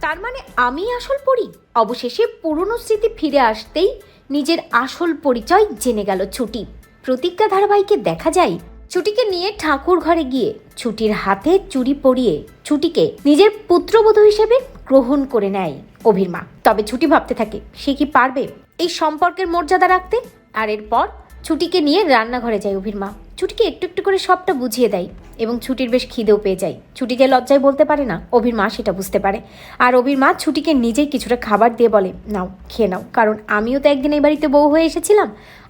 তার মানে আমি আসল পরি? অবশেষে পুরনো স্মৃতি ফিরে আসতেই নিজের আসল পরিচয় জেনে গেল ছুটি। প্রতিজ্ঞা ধারাবাহিকে দেখা যায় ছুটিকে নিয়ে ঠাকুর ঘরে গিয়ে ছুটির হাতে চুড়ি পরিয়ে ছুটিকে নিজের পুত্রবধূ হিসেবে গ্রহণ করে নেয় অভির মা। তবে ছুটি ভাবতে থাকে সে কি পারবে এই সম্পর্কের মর্যাদা রাখতে। আর এরপর ছুটিকে নিয়ে রান্নাঘরে যায় অভির মা। ছুটিকে একটু একটু করে সবটা বুঝিয়ে দেয় এবং ছুটির বেশ খিদেও পেয়ে যায়। ছুটি যে লজ্জায় বলতে পারে না, অভির মা সেটা বুঝতে পারে। আর অভির মা ছুটিকে নিজেই কিছুটা খাবার দিয়ে বলে, নাও খেয়ে নাও, কারণ আমিও তো একদিন এই বাড়িতে বউ হয়ে এসেছিলাম।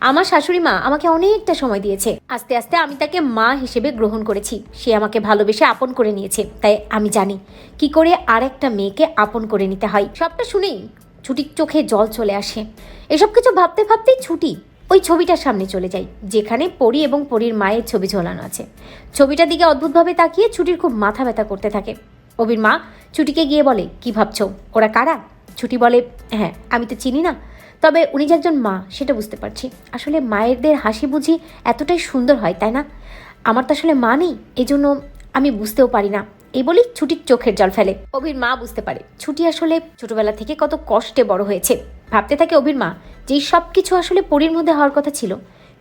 আমার শাশুড়ি মা আমাকে অনেকটা সময় দিয়েছে, আস্তে আস্তে আমি তাকে মা হিসেবে গ্রহণ করেছি। সে আমাকে ভালোবেসে আপন করে নিয়েছে, তাই আমি জানি কি করে আর একটা মেয়েকে আপন করে নিতে হয়। সবটা শুনেই ছুটির চোখে জল চলে আসে। এসব কিছু ভাবতে ভাবতেই ছুটি ওই ছবিটার সামনে চলে যায় যেখানে পরি এবং পরির মায়ের ছবি ঝোলানো আছে। ছবিটার দিকে অদ্ভুতভাবে তাকিয়ে ছুটির খুব মাথা ব্যথা করতে থাকে। অভির মা ছুটিকে গিয়ে বলে, কি ভাবছো, ওরা কারা? ছুটি বলে, হ্যাঁ আমি তো চিনি না, তবে উনি যে একজন মা সেটা বুঝতে পারছি। আসলে মায়েরদের হাসি বুঝি এতটাই সুন্দর হয়, তাই না? আমার তো আসলে মা নেই, এই জন্য আমি বুঝতেও পারি না। এই বলেই ছুটির চোখের জল ফেলে। অভির মা বুঝতে পারে ছুটি আসলে ছোটবেলা থেকে কত কষ্টে বড় হয়েছে। ভাবতে থাকে অভির মা, যেই সব কিছু আসলে পরীর মধ্যে হওয়ার কথা ছিল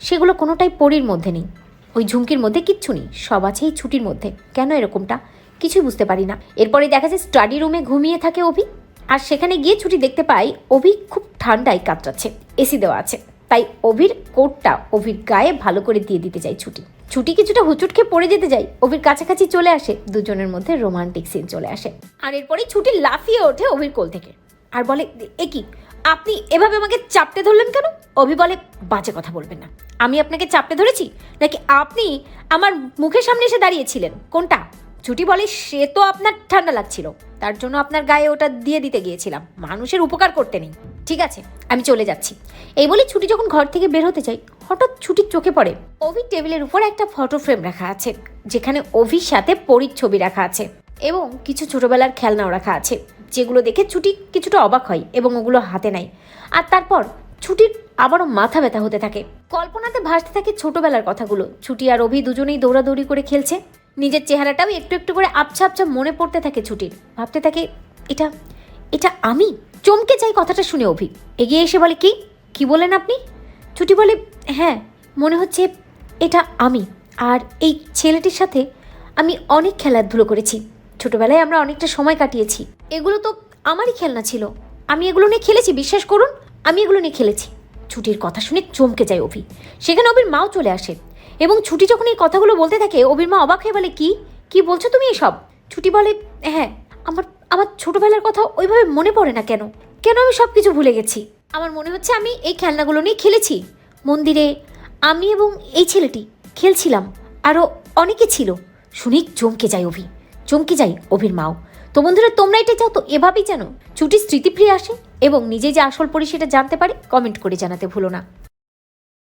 সেগুলো কোনোটাই পরীর মধ্যে নেই। ওই ঝুমকির মধ্যে কিচ্ছু নেই, সব আছে এই ছুটির মধ্যে। কেন এরকমটা কিছুই বুঝতে পারি না। এরপরে দেখা যায় স্টাডি রুমে ঘুমিয়ে থাকে অভি। আর সেখানে গিয়ে ছুটি দেখতে পাই অভি খুব ঠান্ডায় কাতরাচ্ছে, এসি দেওয়া আছে। তাই অভির কোটটা অভির গায়ে ভালো করে দিয়ে দিতে চাই ছুটি। ছুটি কিছুটা হুচুট খেয়ে পড়ে যেতে যায়, অভির কাছাকাছি চলে আসে, দুজনের মধ্যে রোমান্টিক সিন চলে আসে। আর এরপরেই ছুটি লাফিয়ে ওঠে অভির কোল থেকে আর বলে, এ কি, আপনি এভাবে আমাকে চাপটে ধরলেন কেন? অভি বলে, বাজে কথা বলবেন না। আমি আপনাকে চাপটে ধরেছি নাকি আপনি আমার মুখের সামনে এসে দাঁড়িয়েছিলেন, কোনটা? ছুটি বলে, সে তো আপনার ঠান্ডা লাগছিল, তার জন্য আপনার গায়ে ওটা দিয়ে দিতে গিয়েছিলাম, মানুষের উপকার করতে নেই। ঠিক আছে, আমি চলে যাচ্ছি। এই বলে ছুটি যখন ঘর থেকে বের হতে চাই, হঠাৎ ছুটির চোখে পড়ে অভির টেবিলের উপর একটা ফটো ফ্রেম রাখা আছে, যেখানে অভির সাথে পরীর ছবি রাখা আছে এবং কিছু ছোটবেলার খেলনাও রাখা আছে, যেগুলো দেখে ছুটি কিছুটা অবাক হয় এবং ওগুলো হাতে নেয়। আর তারপর ছুটির আবারও মাথা ব্যথা হতে থাকে। কল্পনাতে ভাসতে থাকে ছোটবেলার কথাগুলো। ছুটি আর অভি দুজনেই দৌড়াদৌড়ি করে খেলছে। নিজের চেহারাটাও একটু একটু করে আবছা আবছা মনে পড়তে থাকে ছুটির। ভাবতে থাকে, এটা এটা আমি। চমকে যাই কথাটা শুনে অভি। এগিয়ে এসে বলে, কি বলেন আপনি? ছুটি বলে, হ্যাঁ মনে হচ্ছে এটা আমি। আর এই ছেলেটির সাথে আমি অনেক খেলাধুলো করেছি, ছোটবেলায় আমরা অনেকটা সময় কাটিয়েছি। এগুলো তো আমারই খেলনা ছিল, আমি এগুলো নিয়ে খেলেছি, বিশ্বাস করুন আমি এগুলো নিয়ে খেলেছি। ছুটির কথা শুনে চমকে যায় অভি। সেখানে অভির মাও চলে আসে এবং ছুটি যখন এই কথাগুলো বলতে থাকে অভির মা অবাক হয়ে বলে, কি বলছো তুমি এসব? ছুটি বলে, হ্যাঁ আমার ছোটবেলার কথা ওইভাবে মনে পড়ে না কেন আমি সব কিছু ভুলে গেছি। আমার মনে হচ্ছে আমি এই খেলনাগুলো নিয়ে খেলেছি মন্দিরে, আমি এবং এই ছেলেটি খেলছিলাম, আরও অনেকে ছিল। শুনেই চমকে যায় অভি, চমকে যায় অভির মাও। তো বন্ধুরা, তোমরা এটা চাও তো এভাবেই যেন ছুটির স্মৃতি ফিরে আসে এবং নিজে যে আসল পরি সেটা জানতে পারে? কমেন্ট করে জানাতে ভুলো না।